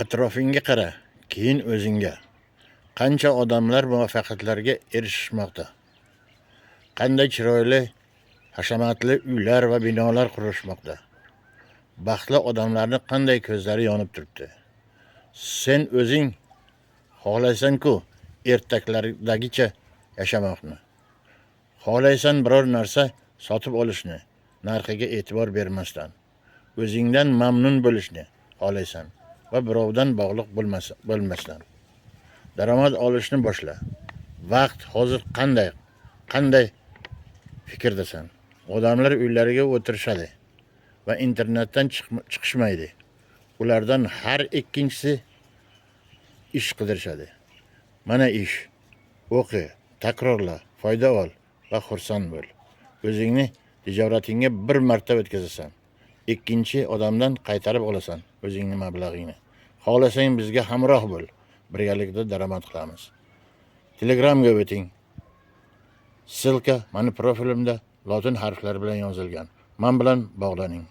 Atrofingga qara, keyin o'zingga. Qancha odamlar muvaffaqiyatlarga erishishmoqda. Qanday chiroyli, hashamatli uylar va binolar qurishmoqda. Baxtli odamlarni qanday ko'zlari yonib turibdi. Sen o'zing xohlaysan-ku ertaklardagicha yashamoqni. Xohlaysan biror narsa sotib olishni, narxiga e'tibor bermasdan. O'zingdan mamnun bo'lishni xohlaysan va birovdan bog'liq bo'lmasdan. Daromad olishni boshla. Vaqt hozir qanday fikrdasan? Odamlar uylariga o'tirishadi va internetdan chiqishmaydi. Ulardan har ikkinchisi ish qidirishadi. Mana ish. O'qi, takrorla, foyda ol va xursand bo'l. O'zingni tijoratingga bir marta o'tkazasan. Ikkinchi odamdan qaytarib olasan o'zingni mablag'ingni. Xohlasang bizga hamroh bo'l. Birgalikda daromad qilamiz. Telegramga o'ting. Silka mani profilimda lotin harflari bilan yozilgan. Men bilan bog'laning.